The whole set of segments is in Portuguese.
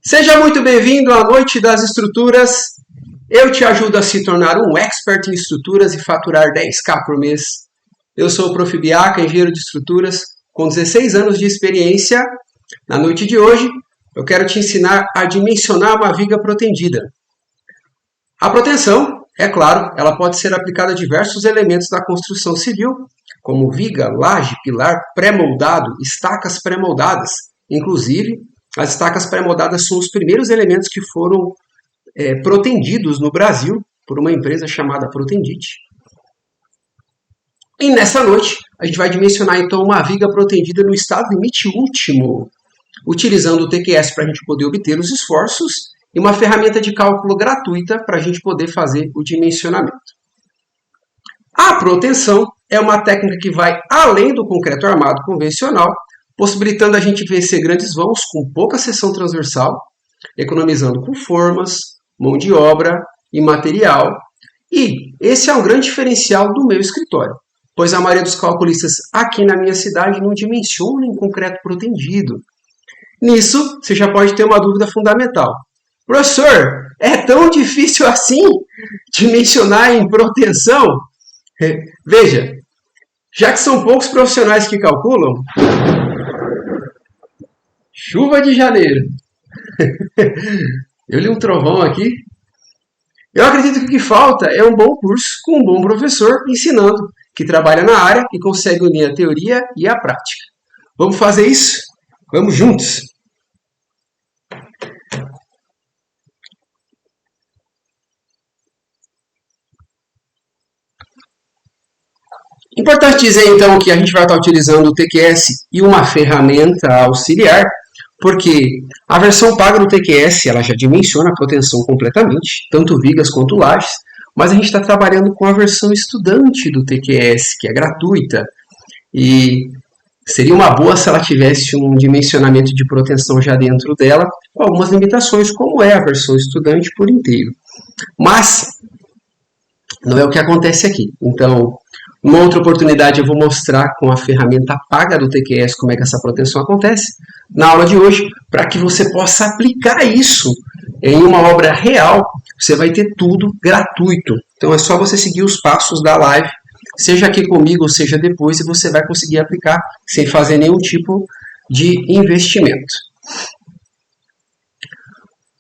Seja muito bem-vindo à Noite das Estruturas. Eu te ajudo a se tornar um expert em estruturas e faturar 10k por mês. Eu sou o Prof. Biaca, engenheiro de estruturas, com 16 anos de experiência. Na noite de hoje, eu quero te ensinar a dimensionar uma viga protendida. A proteção, é claro, ela pode ser aplicada a diversos elementos da construção civil, como viga, laje, pilar, pré-moldado, estacas pré-moldadas. Inclusive, as estacas pré-moldadas são os primeiros elementos que foram protendidos no Brasil por uma empresa chamada Protendite. E nessa noite, a gente vai dimensionar então uma viga protendida no estado limite último, utilizando o TQS para a gente poder obter os esforços e uma ferramenta de cálculo gratuita para a gente poder fazer o dimensionamento. A proteção é uma técnica que vai além do concreto armado convencional, possibilitando a gente vencer grandes vãos com pouca seção transversal, economizando com formas, mão de obra e material. E esse é um grande diferencial do meu escritório, pois a maioria dos calculistas aqui na minha cidade não dimensiona em concreto protendido. Nisso, você já pode ter uma dúvida fundamental. Professor, é tão difícil assim dimensionar em proteção? Veja, já que são poucos profissionais que calculam, chuva de janeiro. Eu li um trovão aqui. Eu acredito que o que falta é um bom curso com um bom professor ensinando, que trabalha na área e consegue unir a teoria e a prática. Vamos fazer isso? Vamos juntos! Importante dizer então que a gente vai estar utilizando o TQS e uma ferramenta auxiliar, porque a versão paga do TQS ela já dimensiona a proteção completamente, tanto vigas quanto lajes, mas a gente está trabalhando com a versão estudante do TQS, que é gratuita, e seria uma boa se ela tivesse um dimensionamento de proteção já dentro dela, com algumas limitações, como é a versão estudante por inteiro. Mas não é o que acontece aqui. Então, uma outra oportunidade eu vou mostrar com a ferramenta paga do TQS como é que essa proteção acontece na aula de hoje, para que você possa aplicar isso em uma obra real. Você vai ter tudo gratuito. Então é só você seguir os passos da live, seja aqui comigo ou seja depois, e você vai conseguir aplicar sem fazer nenhum tipo de investimento.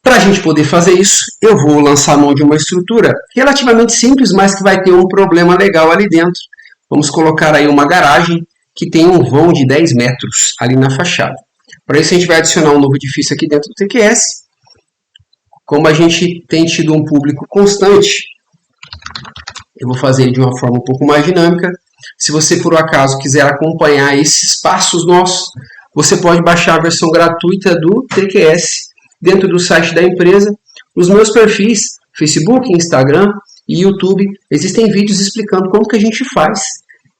Para a gente poder fazer isso, eu vou lançar a mão de uma estrutura relativamente simples, mas que vai ter um problema legal ali dentro. Vamos colocar aí uma garagem que tem um vão de 10 metros ali na fachada. Para isso a gente vai adicionar um novo edifício aqui dentro do TQS. Como a gente tem tido um público constante, eu vou fazer ele de uma forma um pouco mais dinâmica. Se você por acaso quiser acompanhar esses passos nossos, você pode baixar a versão gratuita do TQS dentro do site da empresa. Nos meus perfis, Facebook, Instagram e YouTube, existem vídeos explicando como que a gente faz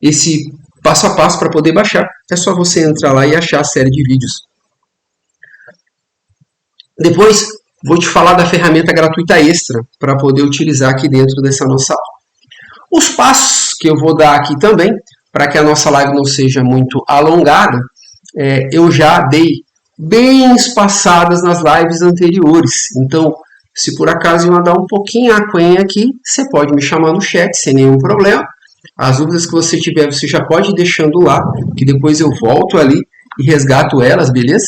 esse passo a passo para poder baixar. É só você entrar lá e achar a série de vídeos. Depois, vou te falar da ferramenta gratuita extra para poder utilizar aqui dentro dessa nossa aula. Os passos que eu vou dar aqui também, para que a nossa live não seja muito alongada, eu já dei bem espaçadas nas lives anteriores. Então, se por acaso eu andar um pouquinho aquém aqui, você pode me chamar no chat sem nenhum problema. As dúvidas que você tiver, você já pode ir deixando lá, que depois eu volto ali e resgato elas, beleza?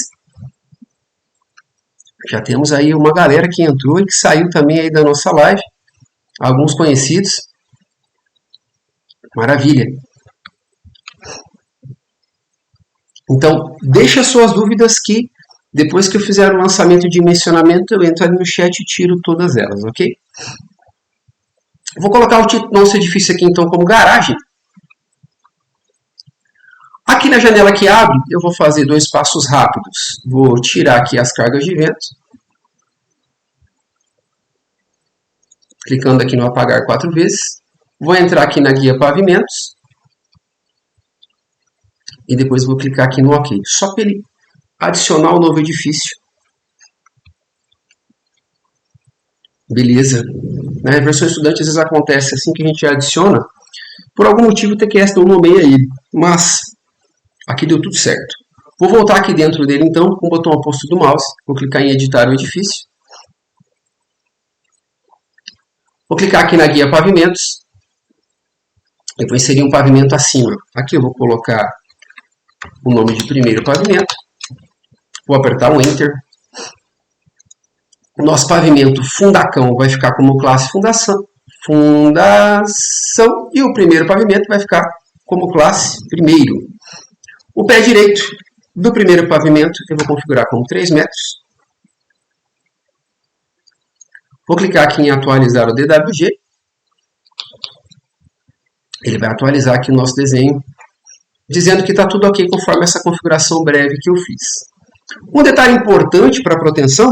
Já temos aí uma galera que entrou e que saiu também aí da nossa live. Alguns conhecidos. Maravilha. Então, deixa suas dúvidas que depois que eu fizer o lançamento de dimensionamento, eu entro ali no chat e tiro todas elas, ok? Vou colocar o nosso edifício aqui então como garagem. Aqui na janela que abre, eu vou fazer 2 passos rápidos. Vou tirar aqui as cargas de vento. Clicando aqui no apagar 4 vezes. Vou entrar aqui na guia pavimentos. E depois vou clicar aqui no OK. Só para ele adicionar o novo edifício. Beleza. Na versão estudante, às vezes acontece assim que a gente adiciona. Por algum motivo o TQS não nomeia ele. Mas aqui deu tudo certo. Vou voltar aqui dentro dele, então, com o botão oposto do mouse. Vou clicar em editar o edifício. Vou clicar aqui na guia pavimentos. Eu vou inserir um pavimento acima. Aqui eu vou colocar o nome de primeiro pavimento. Vou apertar o Enter. O nosso pavimento fundacão vai ficar como classe fundação. E o primeiro pavimento vai ficar como classe primeiro. O pé direito do primeiro pavimento eu vou configurar como 3 metros. Vou clicar aqui em atualizar o DWG. Ele vai atualizar aqui o nosso desenho, dizendo que está tudo ok conforme essa configuração breve que eu fiz. Um detalhe importante para a proteção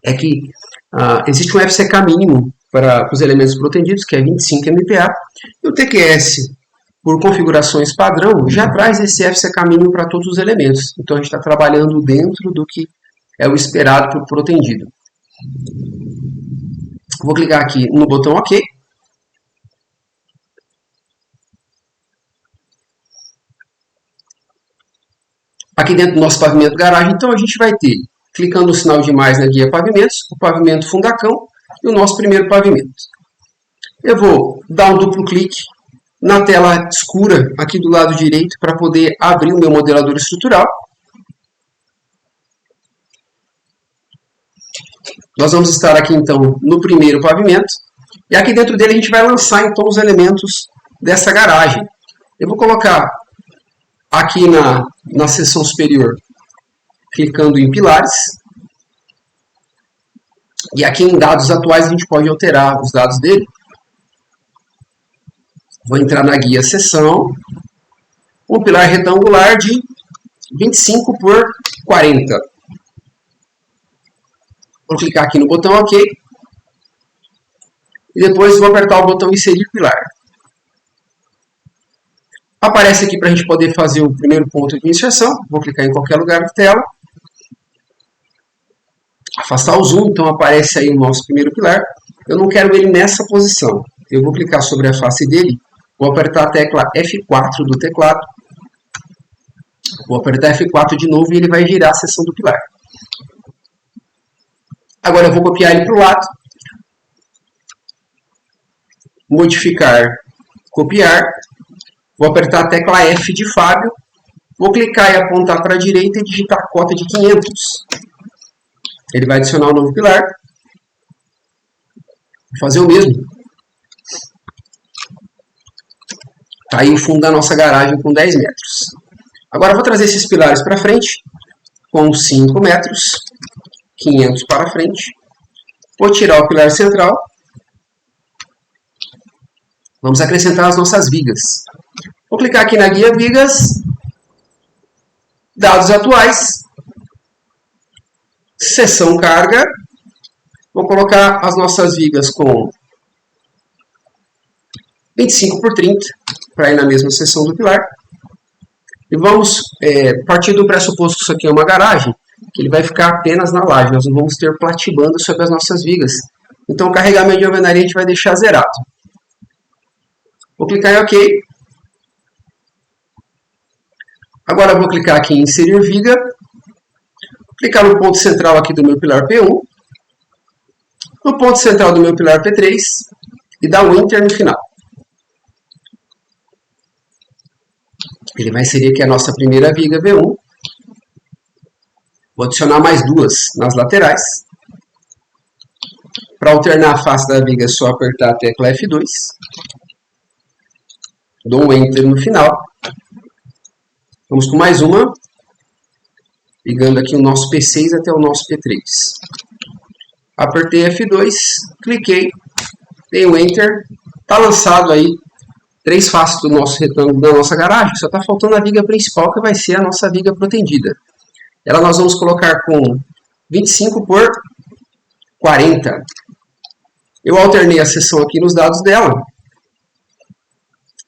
é que existe um FCK mínimo para os elementos protegidos, que é 25 MPa, e o TQS, por configurações padrão, já traz esse FCK mínimo para todos os elementos. Então a gente está trabalhando dentro do que é o esperado para o protegido. Vou clicar aqui no botão OK. Aqui dentro do nosso pavimento garagem, então a gente vai ter, clicando no sinal de mais na guia pavimentos, o pavimento fundacão e o nosso primeiro pavimento. Eu vou dar um duplo clique na tela escura aqui do lado direito para poder abrir o meu modelador estrutural. Nós vamos estar aqui então no primeiro pavimento e aqui dentro dele a gente vai lançar então os elementos dessa garagem. Eu vou colocar aqui na seção superior, clicando em pilares. E aqui em dados atuais a gente pode alterar os dados dele. Vou entrar na guia seção. Um pilar retangular de 25 por 40. Vou clicar aqui no botão OK. E depois vou apertar o botão inserir pilar. Aparece aqui para a gente poder fazer o primeiro ponto de inserção. Vou clicar em qualquer lugar da tela. Afastar o zoom, então aparece aí o nosso primeiro pilar. Eu não quero ele nessa posição. Eu vou clicar sobre a face dele. Vou apertar a tecla F4 do teclado. Vou apertar F4 de novo e ele vai girar a seção do pilar. Agora eu vou copiar ele para o lado. Modificar, copiar. Vou apertar a tecla F de Fábio. Vou clicar e apontar para a direita e digitar a cota de 500. Ele vai adicionar um novo pilar. Vou fazer o mesmo. Está aí o fundo da nossa garagem com 10 metros. Agora eu vou trazer esses pilares para frente com 5 metros. 500 para frente. Vou tirar o pilar central. Vamos acrescentar as nossas vigas. Vou clicar aqui na guia vigas. Dados atuais. Seção carga. Vou colocar as nossas vigas com 25 por 30, para ir na mesma seção do pilar. E vamos partir do pressuposto que isso aqui é uma garagem, que ele vai ficar apenas na laje. Nós não vamos ter platibanda sobre as nossas vigas. Então o carregamento de alvenaria a gente vai deixar zerado. Vou clicar em OK. Agora vou clicar aqui em inserir viga. Clicar no ponto central aqui do meu pilar P1. No ponto central do meu pilar P3. E dar um Enter no final. Ele vai inserir aqui a nossa primeira viga V1. Vou adicionar mais duas nas laterais. Para alternar a face da viga é só apertar a tecla F2. Dou um Enter no final. Vamos com mais uma. Ligando aqui o nosso P6 até o nosso P3. Apertei F2, cliquei, dei um Enter. Está lançado aí 3 faces do nosso retângulo da nossa garagem. Só está faltando a viga principal, que vai ser a nossa viga protendida. Ela nós vamos colocar com 25 por 40. Eu alternei a seção aqui nos dados dela.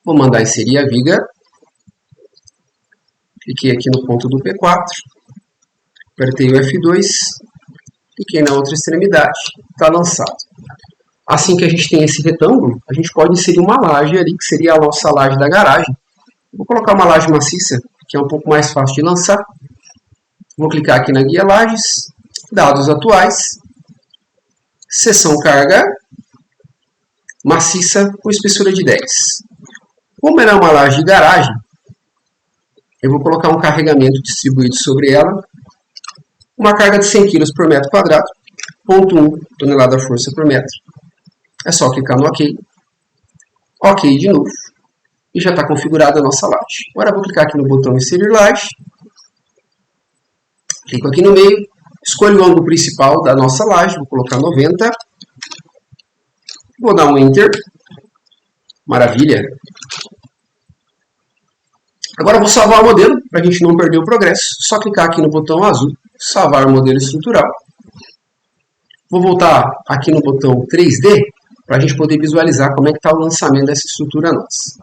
Vou mandar inserir a viga. Cliquei aqui no ponto do P4. Apertei o F2. Cliquei na outra extremidade. Está lançado. Assim que a gente tem esse retângulo, a gente pode inserir uma laje ali, que seria a nossa laje da garagem. Vou colocar uma laje maciça, que é um pouco mais fácil de lançar. Vou clicar aqui na guia lajes, dados atuais, seção carga, maciça com espessura de 10. Como ela é uma laje de garagem, eu vou colocar um carregamento distribuído sobre ela, uma carga de 100 kg por metro quadrado, 0,1 tonelada força por metro. É só clicar no OK, OK de novo, e já está configurada a nossa laje. Agora eu vou clicar aqui no botão inserir laje, clico aqui no meio, escolho o ângulo principal da nossa laje, vou colocar 90, vou dar um Enter, maravilha. Agora eu vou salvar o modelo, para a gente não perder o progresso, só clicar aqui no botão azul, salvar o modelo estrutural. Vou voltar aqui no botão 3D, para a gente poder visualizar como é que está o lançamento dessa estrutura nossa.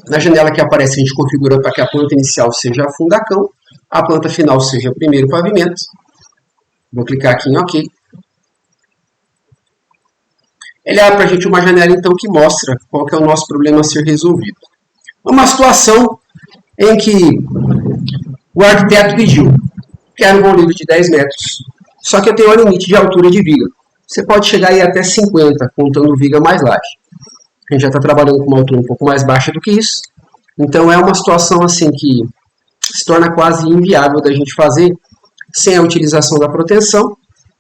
Na janela que aparece, a gente configura para que a planta inicial seja fundacão, a planta final seja primeiro pavimento. Vou clicar aqui em OK. Ele abre para a gente uma janela então que mostra qual que é o nosso problema a ser resolvido. Uma situação em que o arquiteto pediu, quero um vão livre de 10 metros, só que eu tenho um limite de altura de viga. Você pode chegar aí até 50, contando viga mais laje. A gente já está trabalhando com uma altura um pouco mais baixa do que isso. Então é uma situação assim que se torna quase inviável da gente fazer sem a utilização da proteção.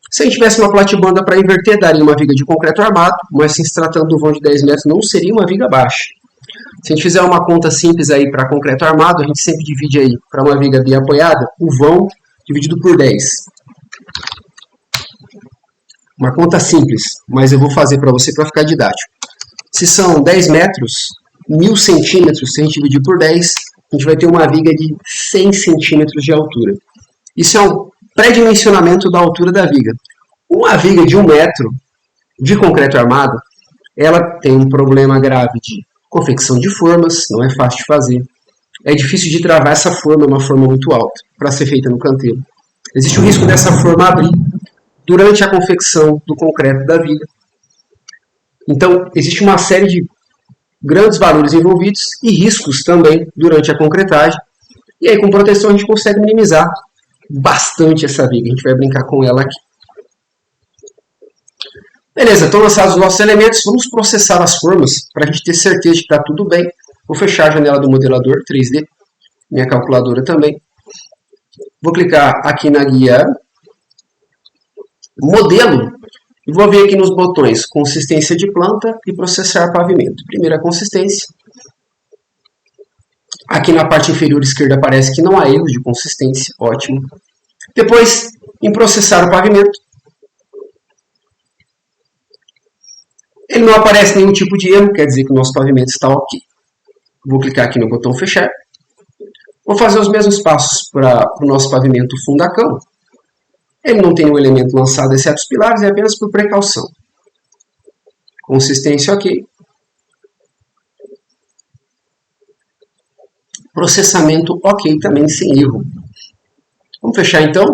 Se a gente tivesse uma platibanda para inverter, daria uma viga de concreto armado, mas se tratando do vão de 10 metros, não seria uma viga baixa. Se a gente fizer uma conta simples aí para concreto armado, a gente sempre divide aí para uma viga bem apoiada, o vão dividido por 10. Uma conta simples, mas eu vou fazer para você para ficar didático. Se são 10 metros, 1000 centímetros, se a gente dividir por 10, a gente vai ter uma viga de 100 centímetros de altura. Isso é um pré-dimensionamento da altura da viga. Uma viga de 1 metro de concreto armado, ela tem um problema grave de confecção de formas, não é fácil de fazer. É difícil de travar essa forma, é uma forma muito alta, para ser feita no canteiro. Existe o risco dessa forma abrir durante a confecção do concreto da viga. Então, existe uma série de grandes valores envolvidos e riscos também durante a concretagem. E aí, com proteção, a gente consegue minimizar bastante essa viga. A gente vai brincar com ela aqui. Beleza, estão lançados os nossos elementos. Vamos processar as formas para a gente ter certeza de que está tudo bem. Vou fechar a janela do modelador 3D, minha calculadora também. Vou clicar aqui na guia Modelo e vou ver aqui nos botões Consistência de planta e Processar pavimento. Primeira consistência. Aqui na parte inferior esquerda aparece que não há erro de consistência, ótimo. Depois, em Processar o pavimento, ele não aparece nenhum tipo de erro, quer dizer que o nosso pavimento está ok. Vou clicar aqui no botão Fechar. Vou fazer os mesmos passos para o nosso pavimento fundacão. Ele não tem um elemento lançado exceto os pilares, é apenas por precaução. Consistência ok. Processamento ok também, sem erro. Vamos fechar então.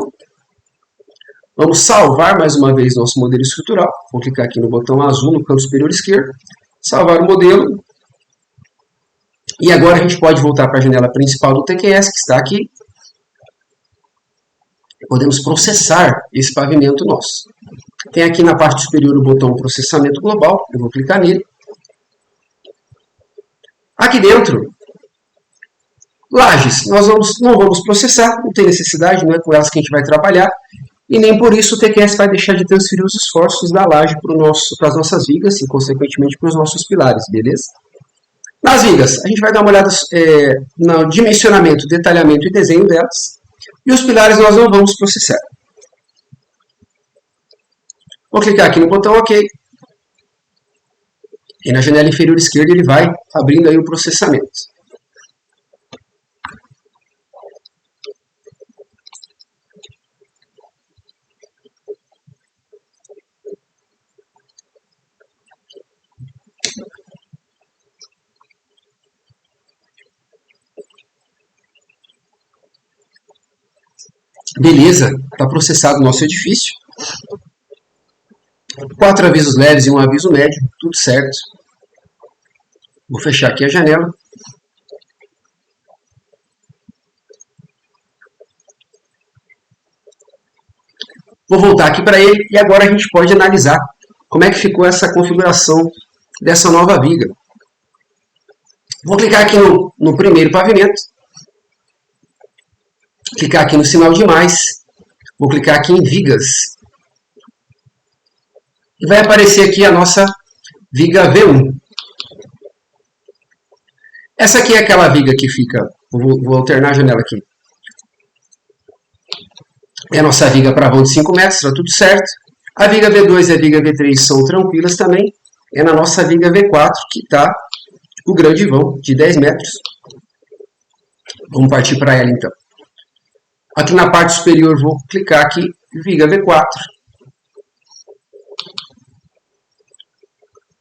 Vamos salvar mais uma vez nosso modelo estrutural. Vou clicar aqui no botão azul no canto superior esquerdo. Salvar o modelo. E agora a gente pode voltar para a janela principal do TQS, que está aqui. Podemos processar esse pavimento nosso. Tem aqui na parte superior o botão Processamento Global. Eu vou clicar nele. Aqui dentro, lajes. Nós não vamos processar, não tem necessidade, não é com elas que a gente vai trabalhar. E nem por isso o TQS vai deixar de transferir os esforços da laje para as nossas vigas e, consequentemente, para os nossos pilares, beleza? Nas vigas, a gente vai dar uma olhada no dimensionamento, detalhamento e desenho delas. E os pilares nós não vamos processar. Vou clicar aqui no botão OK. E na janela inferior esquerda ele vai abrindo aí o processamento. Beleza, está processado o nosso edifício. 4 avisos leves e um aviso médio, tudo certo. Vou fechar aqui a janela. Vou voltar aqui para ele e agora a gente pode analisar como é que ficou essa configuração dessa nova viga. Vou clicar aqui no primeiro pavimento, clicar aqui no sinal de mais, vou clicar aqui em vigas e vai aparecer aqui a nossa viga V1. Essa aqui é aquela viga que fica, vou alternar a janela aqui. É a nossa viga para vão de 5 metros, está tudo certo. A viga V2 e a viga V3 são tranquilas também. É na nossa viga V4 que está o grande vão de 10 metros. Vamos partir para ela então. Aqui na parte superior vou clicar aqui, viga V4.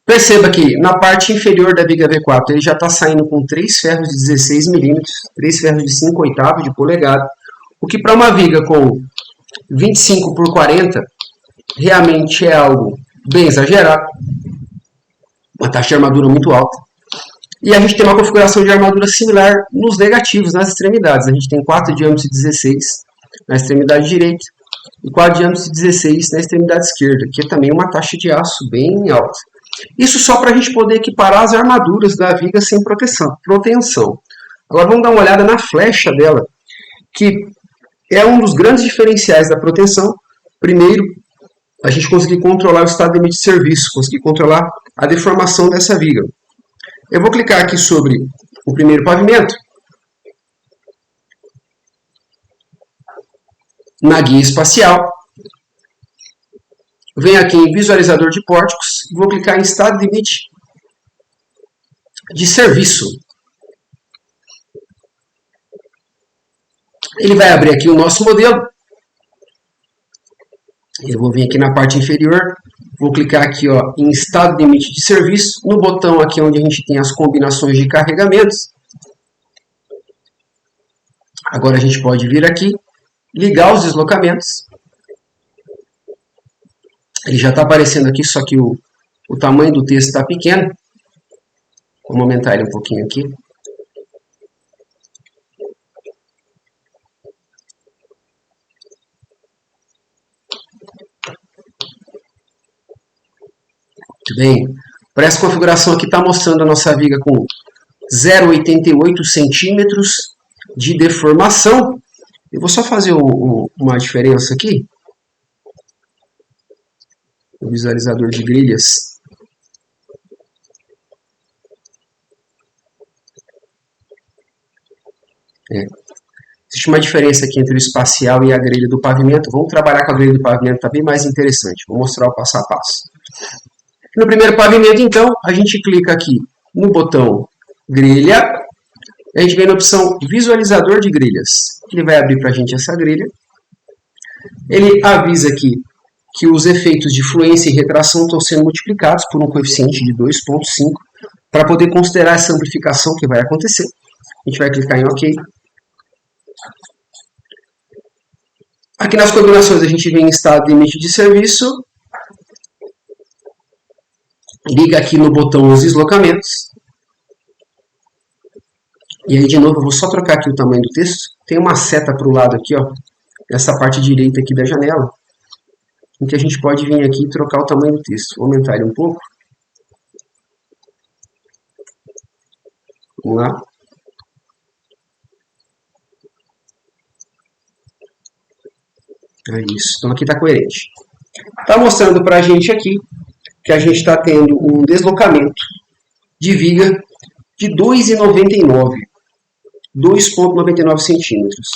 Perceba que na parte inferior da viga V4 ele já está saindo com 3 ferros de 16 milímetros, 3 ferros de 5/8 de polegada, o que para uma viga com 25 por 40 realmente é algo bem exagerado, uma taxa de armadura muito alta. E a gente tem uma configuração de armadura similar nos negativos, nas extremidades. A gente tem 4 diâmetros de 16 na extremidade direita e 4 diâmetros de 16 na extremidade esquerda, que é também uma taxa de aço bem alta. Isso só para a gente poder equiparar as armaduras da viga sem proteção. Agora vamos dar uma olhada na flecha dela, que é um dos grandes diferenciais da proteção. Primeiro, a gente conseguir controlar o estado de limite de serviço, conseguir controlar a deformação dessa viga. Eu vou clicar aqui sobre o primeiro pavimento, na guia espacial, venho aqui em visualizador de pórticos e vou clicar em estado de limite de serviço. Ele vai abrir aqui o nosso modelo. Eu vou vir aqui na parte inferior, vou clicar aqui em estado de limite de serviço, no botão aqui onde a gente tem as combinações de carregamentos. Agora a gente pode vir aqui, ligar os deslocamentos. Ele já está aparecendo aqui, só que o tamanho do texto está pequeno. Vamos aumentar ele um pouquinho aqui. Muito bem. Para essa configuração aqui está mostrando a nossa viga com 0,88 centímetros de deformação. Eu vou só fazer uma diferença aqui. O visualizador de grilhas. Existe uma diferença aqui entre o espacial e a grelha do pavimento. Vamos trabalhar com a grelha do pavimento, está bem mais interessante. Vou mostrar o passo a passo. No primeiro pavimento, então, a gente clica aqui no botão grelha. A gente vem na opção visualizador de grilhas. Ele vai abrir para a gente essa grelha. Ele avisa aqui que os efeitos de fluência e retração estão sendo multiplicados por um coeficiente de 2,5 para poder considerar essa amplificação que vai acontecer. A gente vai clicar em OK. Aqui nas combinações a gente vem em estado de limite de serviço. Liga aqui no botão os deslocamentos. E aí de novo eu vou só trocar aqui o tamanho do texto. Tem uma seta para o lado aqui, nessa parte direita aqui da janela, em que a gente pode vir aqui e trocar o tamanho do texto. Vou aumentar ele um pouco. Vamos lá. É isso. Então aqui está coerente. Está mostrando para a gente aqui que a gente está tendo um deslocamento de viga de 2,99. 2,99 centímetros.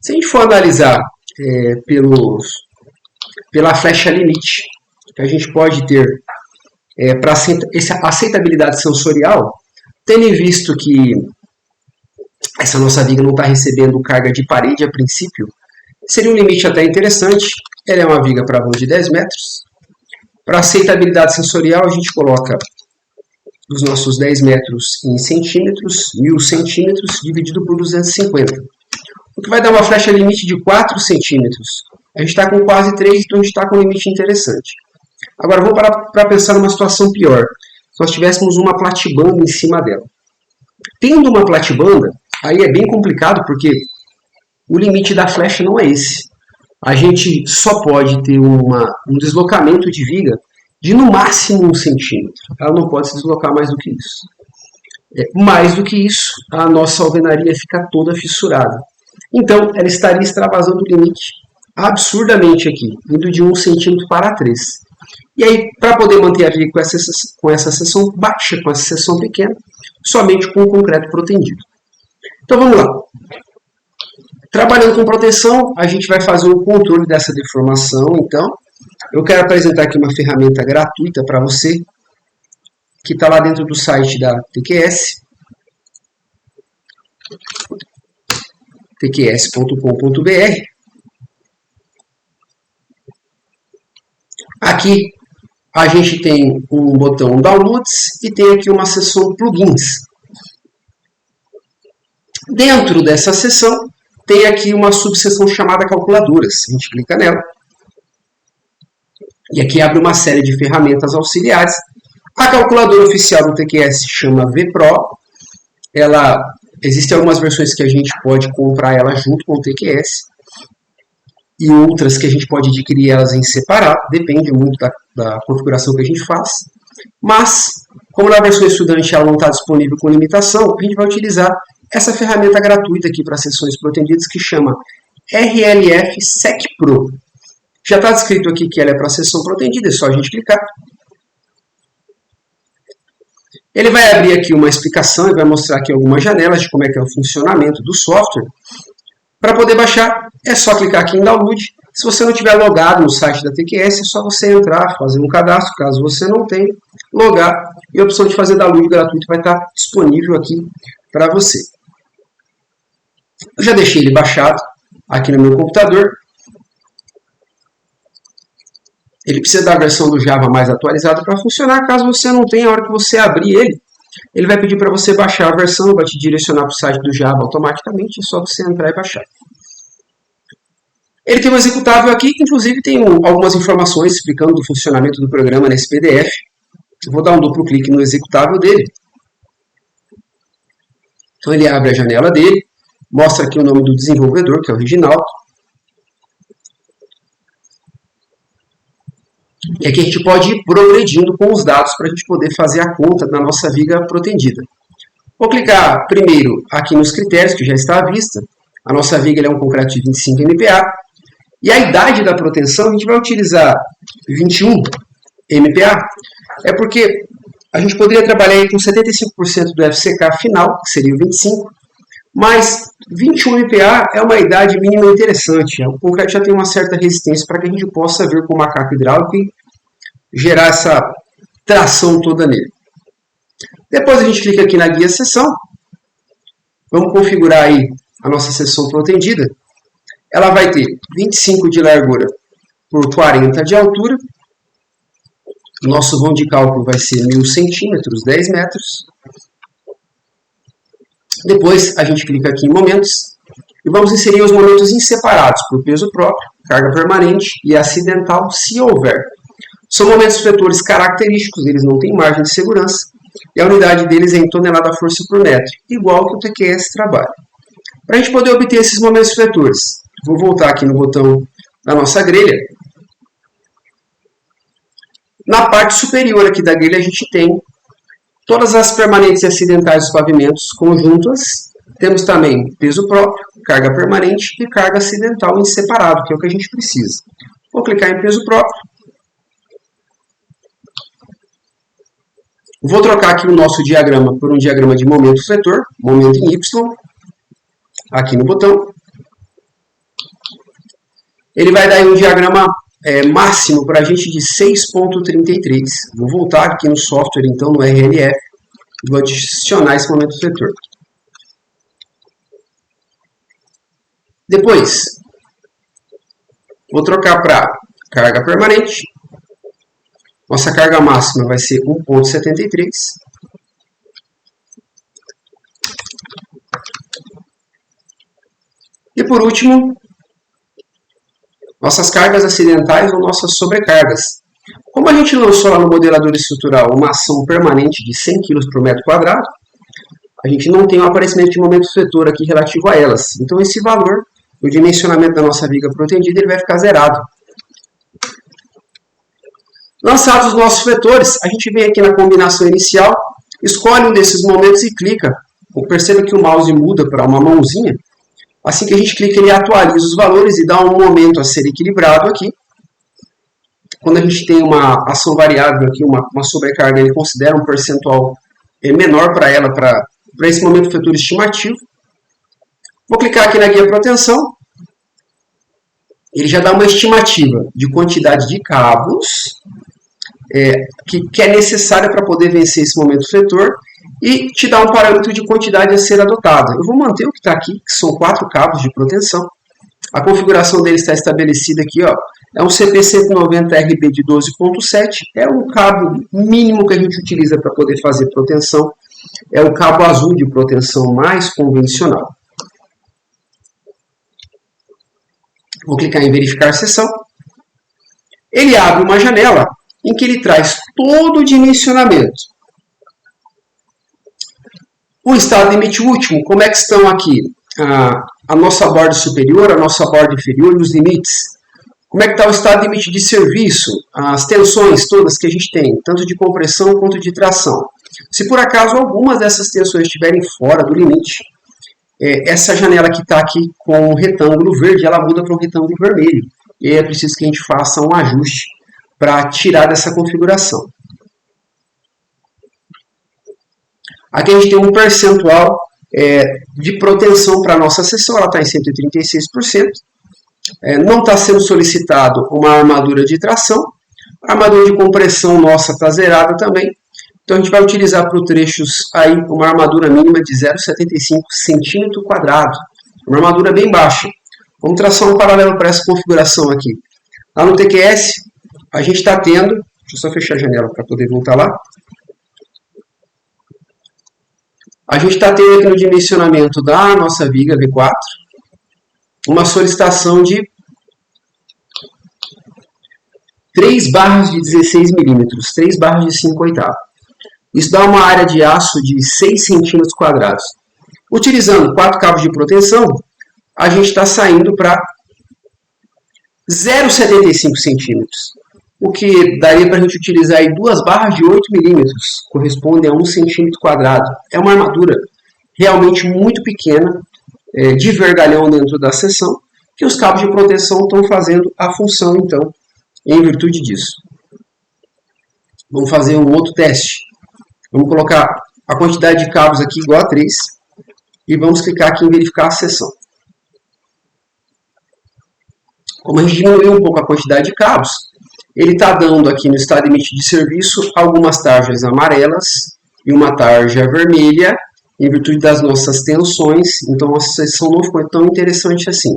Se a gente for analisar pela flecha limite que a gente pode ter para essa aceitabilidade sensorial, tendo visto que essa nossa viga não está recebendo carga de parede a princípio, seria um limite até interessante. Ela é uma viga para vão de 10 metros. Para aceitabilidade sensorial, a gente coloca os nossos 10 metros em centímetros, 1000 centímetros, dividido por 250. O que vai dar uma flecha limite de 4 centímetros. A gente está com quase 3, então a gente está com um limite interessante. Agora vamos para pensar numa situação pior. Se nós tivéssemos uma platibanda em cima dela. Tendo uma platibanda, aí é bem complicado, porque o limite da flecha não é esse. a gente só pode ter um deslocamento de viga de no máximo 1 centímetro. Ela não pode se deslocar mais do que isso. Mais do que isso, a nossa alvenaria fica toda fissurada. Então, ela estaria extravasando o limite absurdamente aqui, indo de 1 centímetro para 3. E aí, para poder manter a viga com essa seção baixa, com essa seção pequena, somente com o concreto protendido. Então, vamos lá. Trabalhando com proteção, a gente vai fazer o controle dessa deformação. Então, eu quero apresentar aqui uma ferramenta gratuita para você, que está lá dentro do site da TQS, tqs.com.br. Aqui a gente tem um botão Downloads e tem aqui uma seção Plugins. Dentro dessa seção tem aqui uma subseção chamada Calculadoras. A gente clica nela. E aqui abre uma série de ferramentas auxiliares. A calculadora oficial do TQS chama VPRO. Existem algumas versões que a gente pode comprar ela junto com o TQS. E outras que a gente pode adquirir elas em separado. Depende muito da configuração que a gente faz. Mas, como na versão estudante ela não está disponível com limitação, a gente vai utilizar essa ferramenta gratuita aqui para sessões protendidas que chama RLF Sec Pro. Já está descrito aqui que ela é para sessão protendida, é só a gente clicar. Ele vai abrir aqui uma explicação e vai mostrar aqui algumas janelas de como é que é o funcionamento do software. Para poder baixar, é só clicar aqui em Download. Se você não tiver logado no site da TQS, é só você entrar, fazer um cadastro, caso você não tenha, logar. E a opção de fazer download gratuito vai estar disponível aqui para você. Eu já deixei ele baixado aqui no meu computador. Ele precisa da versão do Java mais atualizada para funcionar. Caso você não tenha, a hora que você abrir ele vai pedir para você baixar a versão, vai te direcionar para o site do Java automaticamente, é só você entrar e baixar. Ele tem um executável aqui, que inclusive tem algumas informações explicando o funcionamento do programa nesse PDF. Eu vou dar um duplo clique no executável dele. Então ele abre a janela dele, mostra aqui o nome do desenvolvedor, que é o Reginaldo. E aqui a gente pode ir progredindo com os dados para a gente poder fazer a conta da nossa viga protendida. Vou clicar primeiro aqui nos critérios, que já está à vista. A nossa viga é um concreto de 25 MPa. E a idade da proteção, a gente vai utilizar 21 MPa. É porque a gente poderia trabalhar aí com 75% do FCK final, que seria o 25. Mas 21 MPa é uma idade mínima interessante. O concreto já tem uma certa resistência para que a gente possa vir com o macaco hidráulico e gerar essa tração toda nele. Depois a gente clica aqui na guia seção. Vamos configurar aí a nossa seção protendida. Ela vai ter 25 de largura por 40 de altura. Nosso vão de cálculo vai ser 1000 centímetros, 10 metros. Depois a gente clica aqui em momentos e vamos inserir os momentos em separados por peso próprio, carga permanente e acidental, se houver. São momentos fletores característicos, eles não têm margem de segurança e a unidade deles é em tonelada-força por metro, igual que o TQS trabalha. Para a gente poder obter esses momentos fletores, vou voltar aqui no botão da nossa grelha. Na parte superior aqui da grelha a gente tem todas as permanentes e acidentais dos pavimentos conjuntas. Temos também peso próprio, carga permanente e carga acidental em separado, que é o que a gente precisa. Vou clicar em peso próprio. Vou trocar aqui o nosso diagrama por um diagrama de momento fletor, momento em Y, aqui no botão. Ele vai dar aí um diagrama máximo para a gente de 6.33. Vou voltar aqui no software, então, no RLF, e vou adicionar esse momento fletor. Depois, vou trocar para carga permanente. Nossa carga máxima vai ser 1.73. E por último, nossas cargas acidentais ou nossas sobrecargas. Como a gente lançou lá no modelador estrutural uma ação permanente de 100 kg por metro quadrado, a gente não tem um aparecimento de momento fletor aqui relativo a elas. Então esse valor o dimensionamento da nossa viga protendida ele vai ficar zerado. Lançados os nossos vetores, a gente vem aqui na combinação inicial, escolhe um desses momentos e clica. Perceba que o mouse muda para uma mãozinha. Assim que a gente clica, ele atualiza os valores e dá um momento a ser equilibrado aqui. Quando a gente tem uma ação variável aqui, uma sobrecarga, ele considera um percentual menor para ela, para esse momento futuro estimativo. Vou clicar aqui na guia proteção. Ele já dá uma estimativa de quantidade de cabos que é necessária para poder vencer esse momento fletor e te dá um parâmetro de quantidade a ser adotada. Eu vou manter o que está aqui, que são 4 cabos de proteção. A configuração dele está estabelecida aqui, ó. É um CP190RB de 12.7, é um cabo mínimo que a gente utiliza para poder fazer proteção. É o cabo azul de proteção mais convencional. Vou clicar em verificar seção. Ele abre uma janela em que ele traz todo o dimensionamento. O estado limite último, como é que estão aqui a nossa borda superior, a nossa borda inferior e os limites? Como é que está o estado limite de serviço, as tensões todas que a gente tem, tanto de compressão quanto de tração. Se por acaso algumas dessas tensões estiverem fora do limite, essa janela que está aqui com o retângulo verde, ela muda para um retângulo vermelho. E é preciso que a gente faça um ajuste para tirar dessa configuração. Aqui a gente tem um percentual de proteção para a nossa seção, ela está em 136%. Não está sendo solicitado uma armadura de tração. A armadura de compressão nossa está zerada também. Então a gente vai utilizar para os trechos aí uma armadura mínima de 0,75 cm². Uma armadura bem baixa. Vamos traçar um paralelo para essa configuração aqui. Lá no TQS, a gente está tendo... Deixa eu só fechar a janela para poder voltar lá. A gente está tendo aqui no dimensionamento da nossa viga V4 uma solicitação de 3 barras de 16 milímetros, 3 barras de 5/8. Isso dá uma área de aço de 6 cm². Utilizando 4 cabos de proteção, a gente está saindo para 0,75 centímetros. O que daria para a gente utilizar aí 2 barras de 8 milímetros, corresponde a 1 cm². É uma armadura realmente muito pequena, de vergalhão dentro da seção, que os cabos de proteção estão fazendo a função, então, em virtude disso. Vamos fazer um outro teste. Vamos colocar a quantidade de cabos aqui igual a 3 e vamos clicar aqui em verificar a seção. Como a gente diminuiu um pouco a quantidade de cabos, ele está dando aqui no estado limite de serviço algumas tarjas amarelas e uma tarja vermelha, em virtude das nossas tensões, então a seção não ficou tão interessante assim.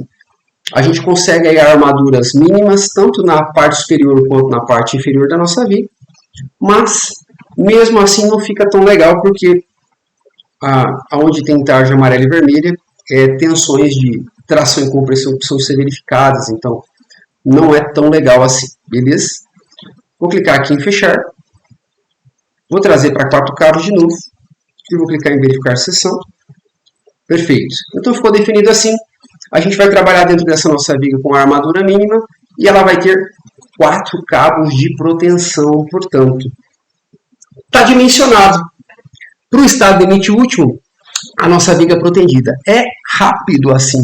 A gente consegue aí armaduras mínimas, tanto na parte superior quanto na parte inferior da nossa viga, mas mesmo assim não fica tão legal, porque onde tem tarja amarela e vermelha, tensões de tração e compressão precisam ser verificadas, então não é tão legal assim, beleza? Vou clicar aqui em fechar, vou trazer para 4 cabos de novo, e vou clicar em verificar seção. Perfeito. Então ficou definido assim. A gente vai trabalhar dentro dessa nossa viga com a armadura mínima e ela vai ter 4 cabos de proteção, portanto. Está dimensionado. Para o estado limite último, a nossa viga protendida. É rápido assim.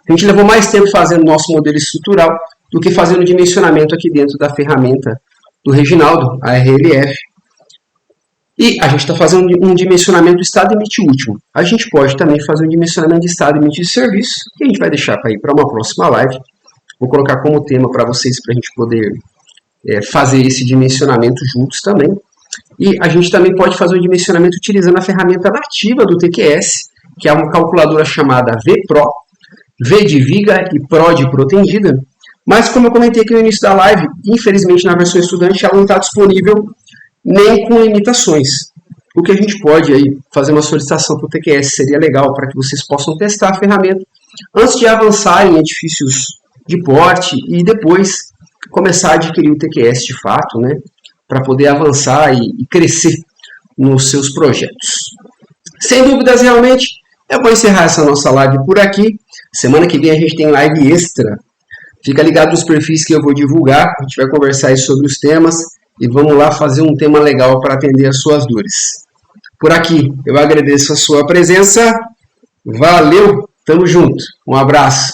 A gente levou mais tempo fazendo nosso modelo estrutural do que fazendo o dimensionamento aqui dentro da ferramenta do Reginaldo, a RLF. E a gente está fazendo um dimensionamento do estado limite último. A gente pode também fazer um dimensionamento de estado limite de serviço, que a gente vai deixar para ir para uma próxima live. Vou colocar como tema para vocês, para a gente poder fazer esse dimensionamento juntos também. E a gente também pode fazer o dimensionamento utilizando a ferramenta nativa do TQS, que é uma calculadora chamada VPRO, V de viga e PRO de protendida. Mas como eu comentei aqui no início da live, infelizmente na versão estudante ela não está disponível nem com limitações. O que a gente pode aí fazer uma solicitação para o TQS seria legal para que vocês possam testar a ferramenta antes de avançar em edifícios de porte e depois começar a adquirir o TQS de fato, né, para poder avançar e crescer nos seus projetos. Sem dúvidas, realmente, eu vou encerrar essa nossa live por aqui. Semana que vem a gente tem live extra. Fica ligado nos perfis que eu vou divulgar. A gente vai conversar aí sobre os temas e vamos lá fazer um tema legal para atender as suas dores. Por aqui, eu agradeço a sua presença. Valeu, tamo junto. Um abraço.